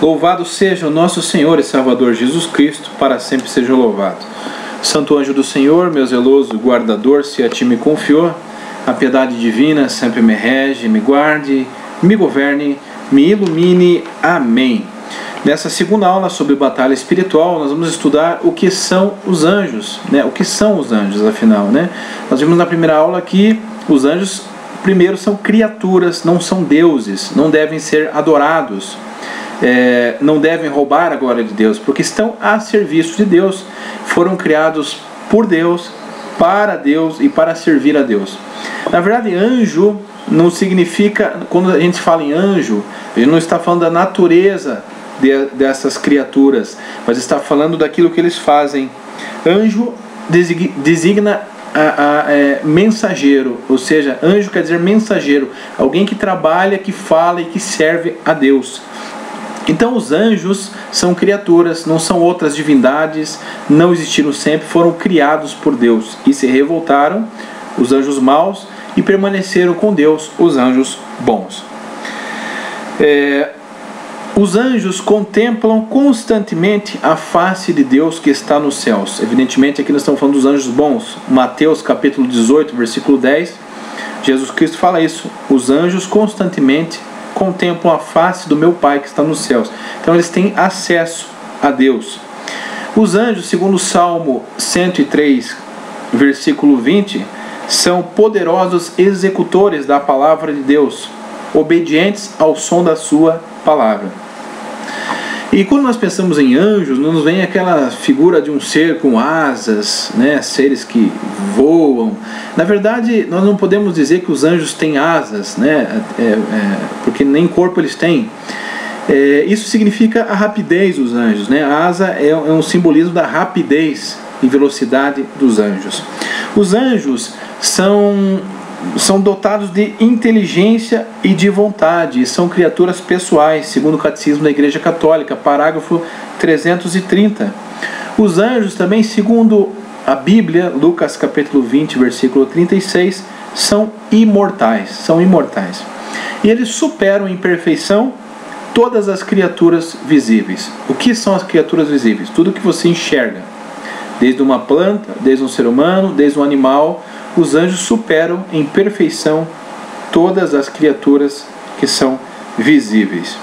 Louvado seja o nosso Senhor e Salvador Jesus Cristo, para sempre seja louvado. Santo anjo do Senhor, meu zeloso guardador, se a ti me confiou, a piedade divina sempre me rege, me guarde, me governe, me ilumine. Amém. Nessa segunda aula sobre batalha espiritual, nós vamos estudar o que são os anjos, né? O que são os anjos, afinal, né? Nós vimos na primeira aula que os anjos, primeiro, são criaturas, não são deuses, não devem ser adorados, não devem roubar a glória de Deus, porque estão a serviço de Deus, foram criados por Deus, para Deus e para servir a Deus. Na verdade, anjo não significa, quando a gente fala em anjo, a gente não está falando da natureza dessas criaturas, mas está falando daquilo que eles fazem. Anjo designa mensageiro, ou seja, anjo quer dizer mensageiro, alguém que trabalha, que fala e que serve a Deus. Então os anjos são criaturas, não são outras divindades, não existiram sempre, foram criados por Deus e se revoltaram, os anjos maus, e permaneceram com Deus, os anjos bons. Os anjos contemplam constantemente a face de Deus que está nos céus. Evidentemente aqui nós estamos falando dos anjos bons. Mateus capítulo 18, versículo 10, Jesus Cristo fala isso: os anjos constantemente contemplam a face do meu Pai que está nos céus. Então eles têm acesso a Deus. Os anjos, segundo o Salmo 103, versículo 20, são poderosos executores da palavra de Deus, obedientes ao som da sua palavra. E quando nós pensamos em anjos, nos vem aquela figura de um ser com asas, né? Seres que voam. Na verdade, nós não podemos dizer que os anjos têm asas, né? Porque nem corpo eles têm. Isso significa a rapidez dos anjos, né? A asa é um simbolismo da rapidez e velocidade dos anjos. Os anjos são dotados de inteligência e de vontade, e são criaturas pessoais, segundo o Catecismo da Igreja Católica, parágrafo 330. Os anjos também, segundo a Bíblia, Lucas capítulo 20, versículo 36, são imortais. E eles superam em perfeição todas as criaturas visíveis. O que são as criaturas visíveis? Tudo que você enxerga, desde uma planta, desde um ser humano, desde um animal. Os anjos superam em perfeição todas as criaturas que são visíveis.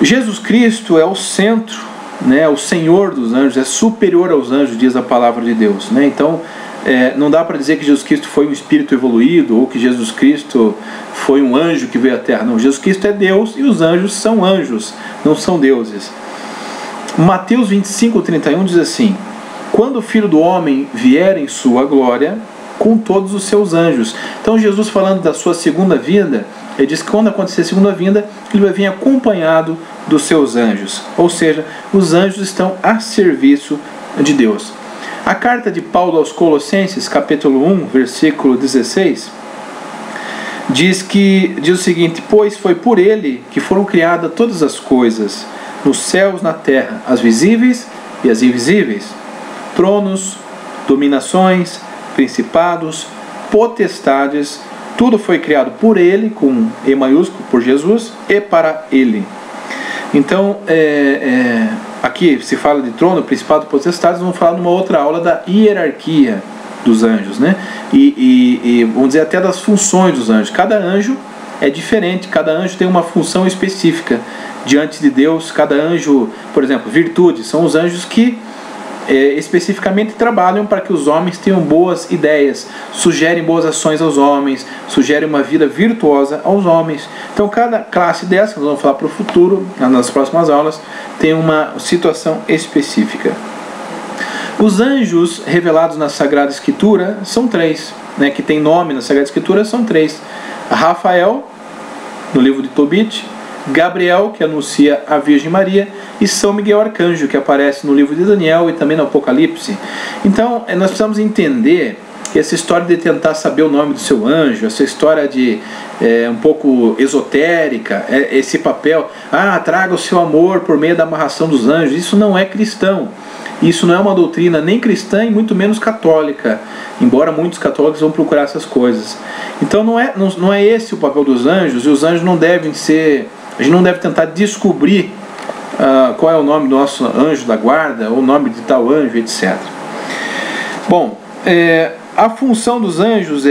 Jesus Cristo é o centro, né, o Senhor dos anjos, é superior aos anjos, diz a palavra de Deus, né? Então, não dá para dizer que Jesus Cristo foi um espírito evoluído ou que Jesus Cristo foi um anjo que veio à Terra. Não, Jesus Cristo é Deus e os anjos são anjos, não são deuses. Mateus 25, 31 diz assim: quando o Filho do Homem vier em sua glória, com todos os seus anjos. Então Jesus, falando da sua segunda vinda, ele diz que quando acontecer a segunda vinda, ele vai vir acompanhado dos seus anjos. Ou seja, os anjos estão a serviço de Deus. A carta de Paulo aos Colossenses, capítulo 1, versículo 16, diz o seguinte: pois foi por ele que foram criadas todas as coisas, nos céus, na terra, as visíveis e as invisíveis, tronos, dominações, principados, potestades, tudo foi criado por ele, com E maiúsculo, por Jesus, e para ele. Então, aqui se fala de trono, principado, potestades. Vamos falar numa outra aula da hierarquia dos anjos, né? E vamos dizer até das funções dos anjos. Cada anjo é diferente, cada anjo tem uma função específica diante de Deus. Cada anjo, por exemplo, virtudes, são os anjos que especificamente trabalham para que os homens tenham boas ideias, sugerem boas ações aos homens, sugerem uma vida virtuosa aos homens. Então cada classe dessa, nós vamos falar para o futuro, nas próximas aulas, tem uma situação específica. Os anjos revelados na Sagrada Escritura são três, né, que tem nome na Sagrada Escritura, são três: Rafael, no livro de Tobit; Gabriel, que anuncia a Virgem Maria; e São Miguel Arcanjo, que aparece no livro de Daniel e também no Apocalipse. Então, nós precisamos entender que essa história de tentar saber o nome do seu anjo, essa história de um pouco esotérica, esse papel, traga o seu amor por meio da amarração dos anjos, isso não é cristão. Isso não é uma doutrina nem cristã e muito menos católica, embora muitos católicos vão procurar essas coisas. Então não é esse o papel dos anjos, e os anjos não devem ser A gente não deve tentar descobrir qual é o nome do nosso anjo da guarda, ou o nome de tal anjo, etc. Bom, a função dos anjos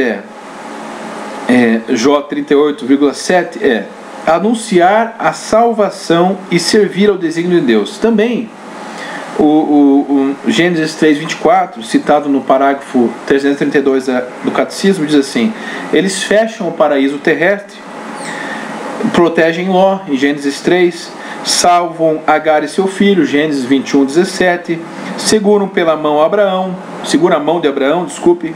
Jó 38,7 anunciar a salvação e servir ao desígnio de Deus. Também o Gênesis 3,24, citado no parágrafo 332 do Catecismo, diz assim: eles fecham o paraíso terrestre, protegem Ló, em Gênesis 3, salvam Agar e seu filho, Gênesis 21,17, seguram a mão de Abraão,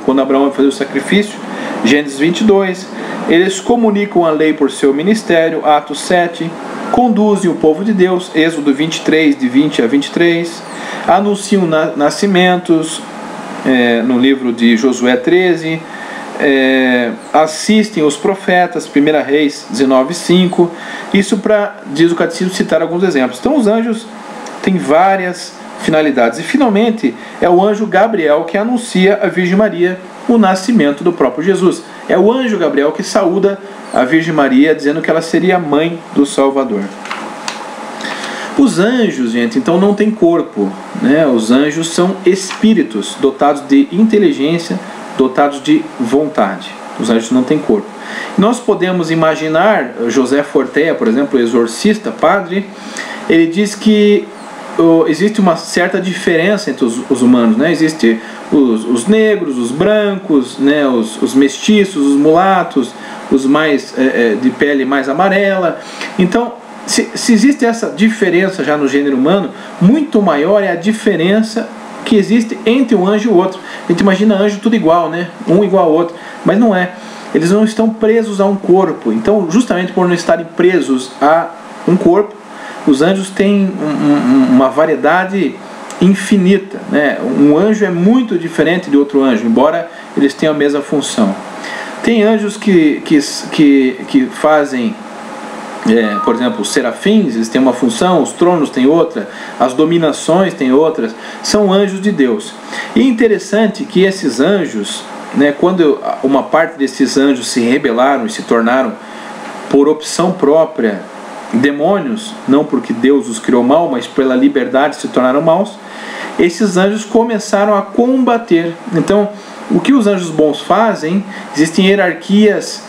quando Abraão vai fazer o sacrifício, Gênesis 22, eles comunicam a lei por seu ministério, Atos 7, conduzem o povo de Deus, Êxodo 23, de 20 a 23, anunciam nascimentos, no livro de Josué 13, assistem os profetas, 1 Reis 19:5. Isso diz o Catecismo, citar alguns exemplos. Então os anjos têm várias finalidades. E finalmente é o anjo Gabriel que anuncia à Virgem Maria o nascimento do próprio Jesus. É o anjo Gabriel que saúda a Virgem Maria, dizendo que ela seria a mãe do Salvador. Os anjos, gente, então não têm corpo, né? Os anjos são espíritos dotados de inteligência, dotados de vontade. Os anjos não têm corpo. Nós podemos imaginar, José Fortea, por exemplo, exorcista, padre, ele diz que existe uma certa diferença entre os humanos, né? Existe os negros, os brancos, né? Os mestiços, os mulatos, os mais de pele mais amarela. Então, se existe essa diferença já no gênero humano, muito maior é a diferença que existe entre um anjo e o outro. A gente imagina anjo tudo igual, né? Um igual ao outro, mas não é. Eles não estão presos a um corpo. Então, justamente por não estarem presos a um corpo, os anjos têm uma variedade infinita, né? Um anjo é muito diferente de outro anjo, embora eles tenham a mesma função. Tem anjos que fazem, por exemplo, os serafins, eles têm uma função, os tronos têm outra, as dominações têm outras, são anjos de Deus. E é interessante que esses anjos, né, quando uma parte desses anjos se rebelaram e se tornaram, por opção própria, demônios, não porque Deus os criou mal, mas pela liberdade se tornaram maus, esses anjos começaram a combater. Então, o que os anjos bons fazem, existem hierarquias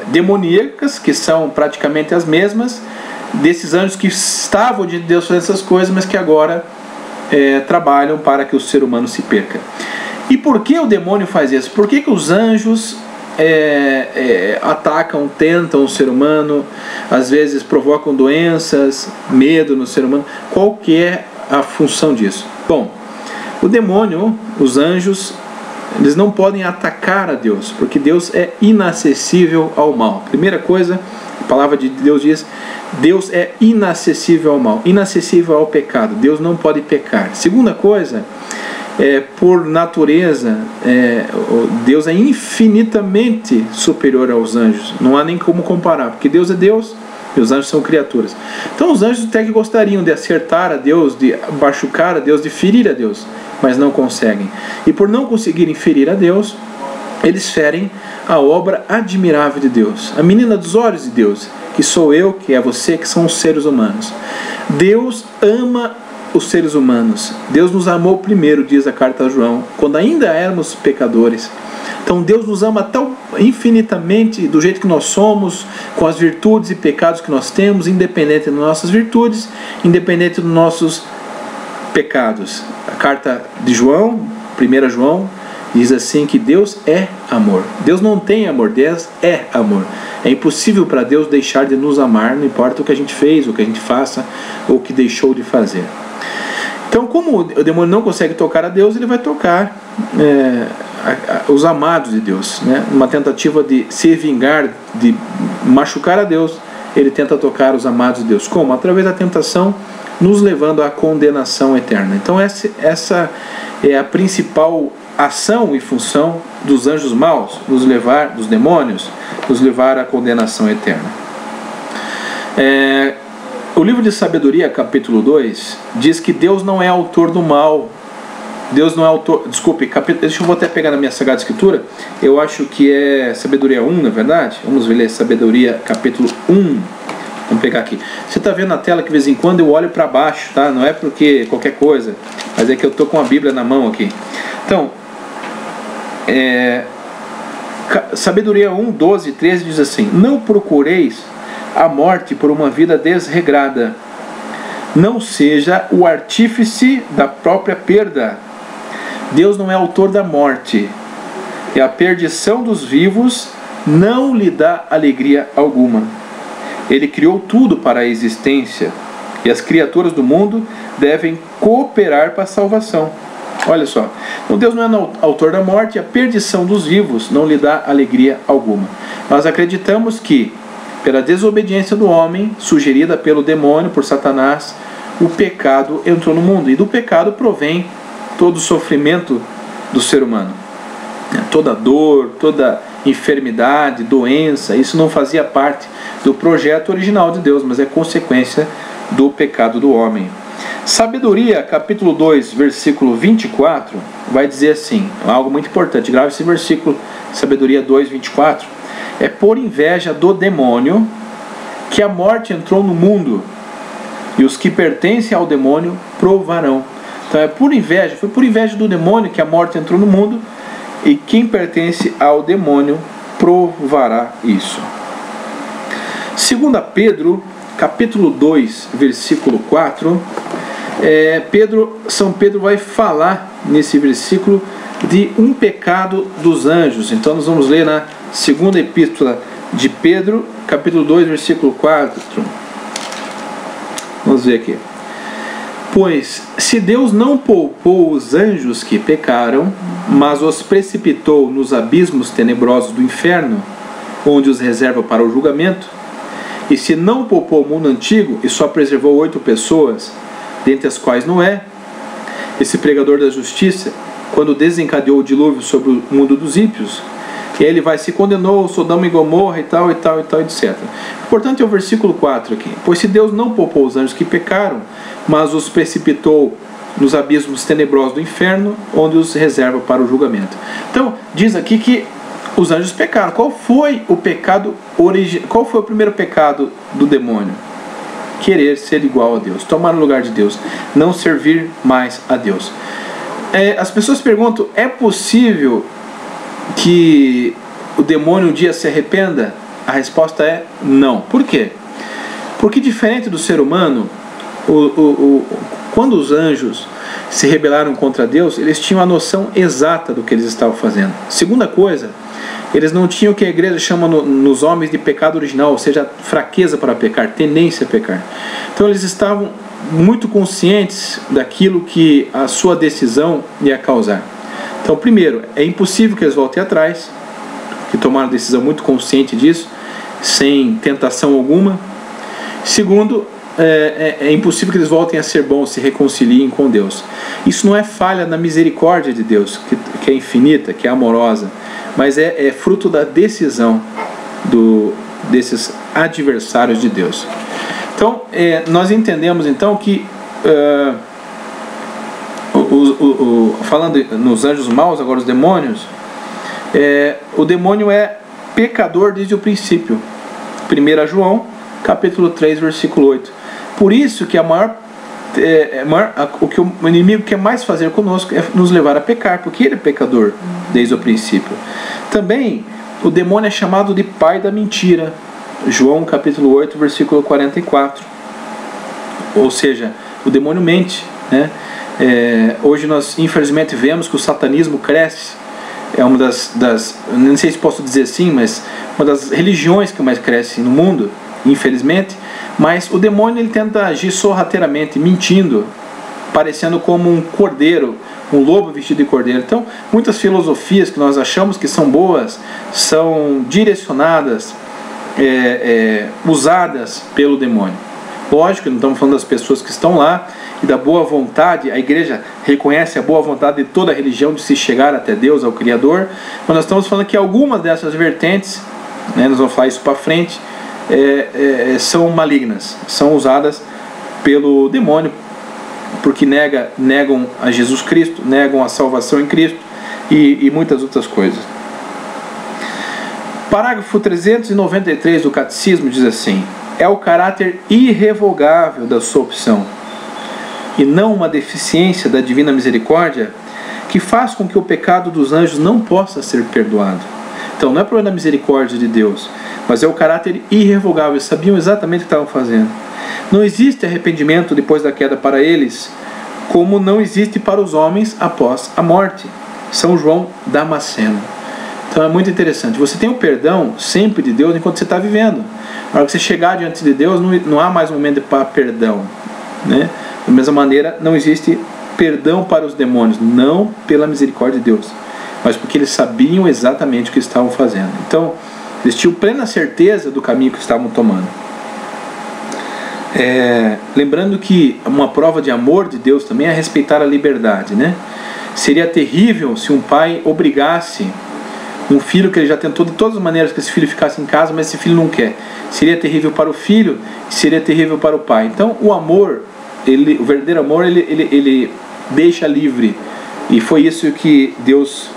demoníacas, que são praticamente as mesmas, desses anjos que estavam de Deus fazendo essas coisas, mas que agora trabalham para que o ser humano se perca. E por que o demônio faz isso? Por que os anjos atacam, tentam o ser humano, às vezes provocam doenças, medo no ser humano? Qual que é a função disso? Bom, o demônio, os anjos, eles não podem atacar a Deus, porque Deus é inacessível ao mal. Primeira coisa, a palavra de Deus diz: Deus é inacessível ao mal, inacessível ao pecado. Deus não pode pecar. Segunda coisa, por natureza, Deus é infinitamente superior aos anjos. Não há nem como comparar, porque Deus é Deus e os anjos são criaturas. Então os anjos até que gostariam de acertar a Deus, de machucar a Deus, de ferir a Deus, mas não conseguem. E por não conseguirem ferir a Deus, eles ferem a obra admirável de Deus, a menina dos olhos de Deus, que sou eu, que é você, que são os seres humanos. Deus ama os seres humanos. Deus nos amou primeiro, diz a carta a João, quando ainda éramos pecadores. Então Deus nos ama tão infinitamente, do jeito que nós somos, com as virtudes e pecados que nós temos, independente das nossas virtudes, independente dos nossos pecados. A carta de João, 1 João, diz assim que Deus é amor. Deus não tem amor, Deus é amor. É impossível para Deus deixar de nos amar, não importa o que a gente fez, o que a gente faça, ou o que deixou de fazer. Então, como o demônio não consegue tocar a Deus, ele vai tocar os amados de Deus, né? Uma tentativa de se vingar, de machucar a Deus, ele tenta tocar os amados de Deus. Como? Através da tentação, nos levando à condenação eterna. Então essa é a principal ação e função dos anjos maus, dos demônios, nos levar à condenação eterna. O livro de Sabedoria, capítulo 2, diz que Deus não é autor do mal. Deus não é autor... Desculpe, deixa eu vou até pegar na minha Sagrada Escritura. Eu acho que é Sabedoria 1, na verdade. Vamos ler Sabedoria, capítulo 1, Vamos pegar aqui. Você está vendo na tela que de vez em quando eu olho para baixo, tá? Não é porque qualquer coisa, mas é que eu estou com a Bíblia na mão aqui. Então, Sabedoria 1, 12 e 13 diz assim: não procureis a morte por uma vida desregrada, não seja o artífice da própria perda. Deus não é autor da morte, e a perdição dos vivos não lhe dá alegria alguma. Ele criou tudo para a existência, e as criaturas do mundo devem cooperar para a salvação. Olha só, então Deus não é autor da morte, e a perdição dos vivos não lhe dá alegria alguma. Nós acreditamos que, pela desobediência do homem, sugerida pelo demônio, por Satanás, o pecado entrou no mundo, e do pecado provém todo o sofrimento do ser humano. Toda dor, toda enfermidade, doença, isso não fazia parte do projeto original de Deus, mas é consequência do pecado do homem. Sabedoria, capítulo 2, versículo 24, vai dizer assim, algo muito importante, grave esse versículo, Sabedoria 2, 24, é por inveja do demônio que a morte entrou no mundo, e os que pertencem ao demônio provarão. Então é por inveja, foi por inveja do demônio que a morte entrou no mundo, e quem pertence ao demônio provará isso. 2 Pedro, capítulo 2, versículo 4, São Pedro vai falar nesse versículo de um pecado dos anjos. Então nós vamos ler na segunda epístola de Pedro, capítulo 2, versículo 4. Vamos ver aqui. Pois, se Deus não poupou os anjos que pecaram, mas os precipitou nos abismos tenebrosos do inferno, onde os reserva para o julgamento, e se não poupou o mundo antigo e só preservou 8 pessoas, dentre as quais Noé, esse pregador da justiça, quando desencadeou o dilúvio sobre o mundo dos ímpios, e aí ele vai, se condenou Sodoma e Gomorra e tal, etc. O importante é o versículo 4 aqui. Pois se Deus não poupou os anjos que pecaram, mas os precipitou nos abismos tenebrosos do inferno, onde os reserva para o julgamento. Então, diz aqui que os anjos pecaram. Qual foi o pecado original? Qual foi o primeiro pecado do demônio? Querer ser igual a Deus, tomar o lugar de Deus, não servir mais a Deus. As pessoas perguntam, é possível que o demônio um dia se arrependa? A resposta é não. Por quê? Porque diferente do ser humano, quando os anjos se rebelaram contra Deus, eles tinham a noção exata do que eles estavam fazendo. Segunda coisa, eles não tinham o que a igreja chama nos homens de pecado original, ou seja, fraqueza para pecar, tendência a pecar. Então eles estavam muito conscientes daquilo que a sua decisão ia causar. Então, primeiro, é impossível que eles voltem atrás, que tomaram uma decisão muito consciente disso, sem tentação alguma. Segundo, é impossível que eles voltem a ser bons, se reconciliem com Deus. Isso não é falha na misericórdia de Deus, que é infinita, que é amorosa, mas é fruto da decisão desses adversários de Deus. Então, nós entendemos então que, falando nos anjos maus, agora os demônios, o demônio é pecador desde o princípio. 1 João, capítulo 3, versículo 8. Por isso que o que o inimigo quer mais fazer conosco é nos levar a pecar, porque ele é pecador desde o princípio. Também o demônio é chamado de pai da mentira. João capítulo 8, versículo 44. Ou seja, o demônio mente, né? Hoje nós infelizmente vemos que o satanismo cresce. É uma das não sei se posso dizer assim, mas uma das religiões que mais cresce no mundo, infelizmente. Mas o demônio ele tenta agir sorrateiramente, mentindo, parecendo como um cordeiro, um lobo vestido de cordeiro. Então, muitas filosofias que nós achamos que são boas, são direcionadas, usadas pelo demônio. Lógico, não estamos falando das pessoas que estão lá e da boa vontade. A igreja reconhece a boa vontade de toda a religião de se chegar até Deus, ao Criador. Mas nós estamos falando que algumas dessas vertentes, né, nós vamos falar isso para frente, são malignas, são usadas pelo demônio, porque negam a Jesus Cristo, negam a salvação em Cristo e muitas outras coisas. Parágrafo 393 do Catecismo diz assim: é o caráter irrevogável da sua opção, e não uma deficiência da divina misericórdia que faz com que o pecado dos anjos não possa ser perdoado. Então não é problema da misericórdia de Deus, mas é o caráter irrevogável. Eles sabiam exatamente o que estavam fazendo. Não existe arrependimento depois da queda para eles, como não existe para os homens após a morte. São João Damasceno. Então é muito interessante. Você tem o perdão sempre de Deus enquanto você está vivendo. Na hora que você chegar diante de Deus, não há mais um momento para perdão, né? Da mesma maneira, não existe perdão para os demônios, não pela misericórdia de Deus, mas porque eles sabiam exatamente o que estavam fazendo. Então, eles tinham plena certeza do caminho que estavam tomando. Lembrando que uma prova de amor de Deus também é respeitar a liberdade, né? Seria terrível se um pai obrigasse um filho que ele já tentou de todas as maneiras que esse filho ficasse em casa, mas esse filho não quer. Seria terrível para o filho, seria terrível para o pai. Então, o amor, o verdadeiro amor, ele deixa livre. E foi isso que Deus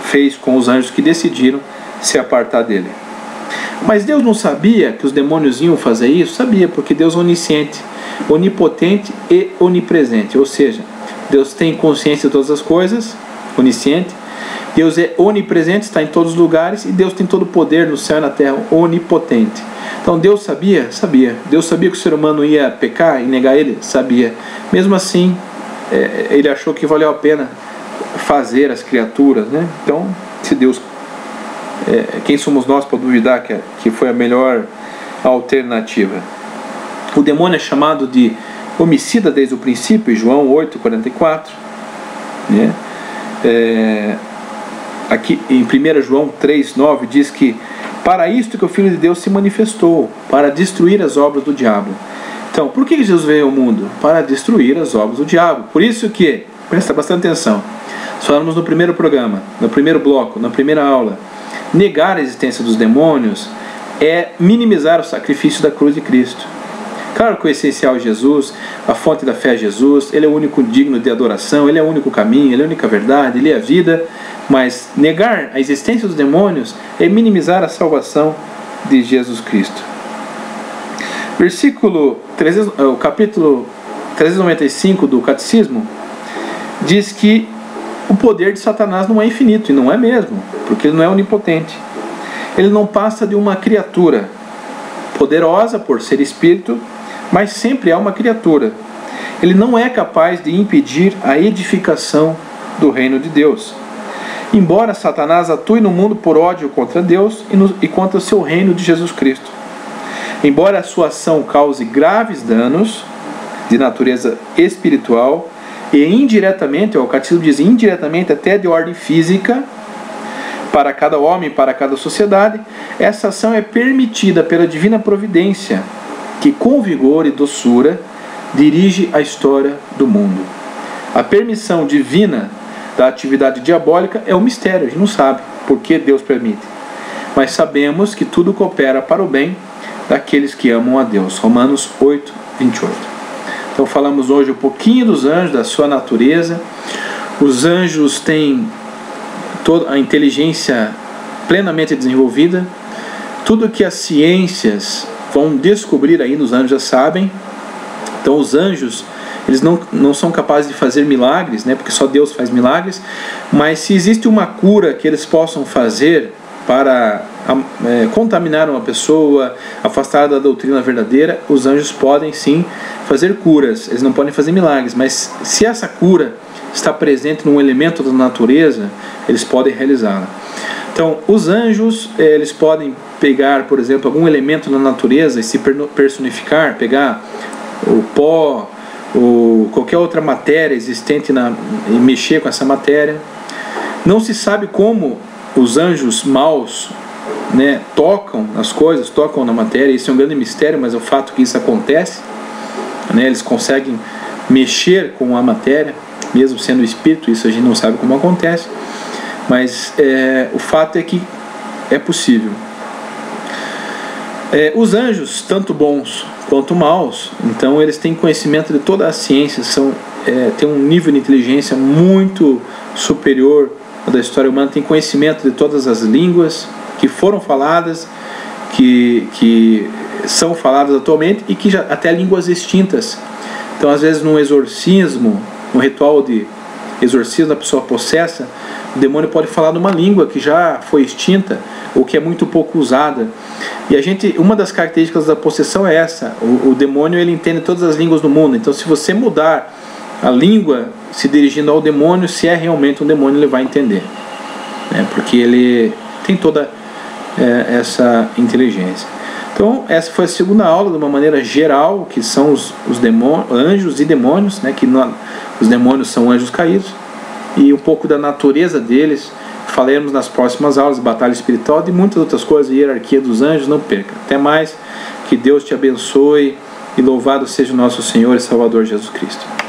fez com os anjos que decidiram se apartar dele. Mas Deus não sabia que os demônios iam fazer isso? Sabia, porque Deus é onisciente, onipotente e onipresente. Ou seja, Deus tem consciência de todas as coisas, onisciente. Deus é onipresente, está em todos os lugares, e Deus tem todo o poder no céu e na terra, onipotente. Então Deus sabia? Sabia. Deus sabia que o ser humano ia pecar e negar ele? Sabia. Mesmo assim, ele achou que valeu a pena fazer as criaturas, né? Então, se Deus... quem somos nós para duvidar que foi a melhor alternativa? O demônio é chamado de homicida desde o princípio, João 8,44, né? Aqui em 1 João 3,9 diz que para isto que o Filho de Deus se manifestou, para destruir as obras do diabo. Então, por que Jesus veio ao mundo? Para destruir as obras do diabo. Por isso que, presta bastante atenção, nós falamos no primeiro programa, no primeiro bloco, na primeira aula, negar a existência dos demônios é minimizar o sacrifício da cruz de Cristo. Claro que o essencial é Jesus, a fonte da fé é Jesus, Ele é o único digno de adoração, Ele é o único caminho, Ele é a única verdade, Ele é a vida, mas negar a existência dos demônios é minimizar a salvação de Jesus Cristo. O capítulo 395 do Catecismo diz que o poder de Satanás não é infinito, e não é mesmo, porque ele não é onipotente. Ele não passa de uma criatura poderosa por ser espírito, mas sempre é uma criatura. Ele não é capaz de impedir a edificação do reino de Deus. Embora Satanás atue no mundo por ódio contra Deus e contra o seu reino de Jesus Cristo. Embora a sua ação cause graves danos de natureza espiritual e indiretamente, o catecismo diz indiretamente até de ordem física, para cada homem, para cada sociedade, essa ação é permitida pela divina providência, que com vigor e doçura dirige a história do mundo. A permissão divina da atividade diabólica é um mistério, a gente não sabe por que Deus permite, mas sabemos que tudo coopera para o bem daqueles que amam a Deus. Romanos 8, 28. Então falamos hoje um pouquinho dos anjos, da sua natureza. Os anjos têm toda a inteligência plenamente desenvolvida. Tudo que as ciências vão descobrir aí nos anjos já sabem. Então os anjos, eles não são capazes de fazer milagres, né, porque só Deus faz milagres, mas se existe uma cura que eles possam fazer para contaminar uma pessoa, afastar da doutrina verdadeira, os anjos podem sim fazer curas. Eles não podem fazer milagres, mas se essa cura está presente num elemento da natureza, eles podem realizá-la. Então, os anjos, eles podem pegar, por exemplo, algum elemento da natureza e se personificar, pegar o pó, ou qualquer outra matéria existente e mexer com essa matéria. Não se sabe como os anjos maus, né, tocam as coisas, tocam na matéria. Isso é um grande mistério, mas é o fato que isso acontece, né, eles conseguem mexer com a matéria, mesmo sendo espírito. Isso a gente não sabe como acontece, mas o fato é que é possível. Os anjos, tanto bons quanto maus, então eles têm conhecimento de toda a ciência, têm um nível de inteligência muito superior ao da história humana, têm conhecimento de todas as línguas que foram faladas, que são faladas atualmente e que já até línguas extintas. Então, às vezes, num exorcismo, no ritual de exorcismo da pessoa possessa, o demônio pode falar numa língua que já foi extinta ou que é muito pouco usada. E uma das características da possessão é essa: o demônio, ele entende todas as línguas do mundo. Então, se você mudar a língua se dirigindo ao demônio, se é realmente um demônio, ele vai entender, né? Porque ele tem toda essa inteligência. Então, essa foi a segunda aula, de uma maneira geral, que são os anjos e demônios, né? Que os demônios são anjos caídos, e um pouco da natureza deles. Falaremos nas próximas aulas de batalha espiritual, de muitas outras coisas, hierarquia dos anjos. Não perca. Até mais, que Deus te abençoe, e louvado seja o nosso Senhor e Salvador Jesus Cristo.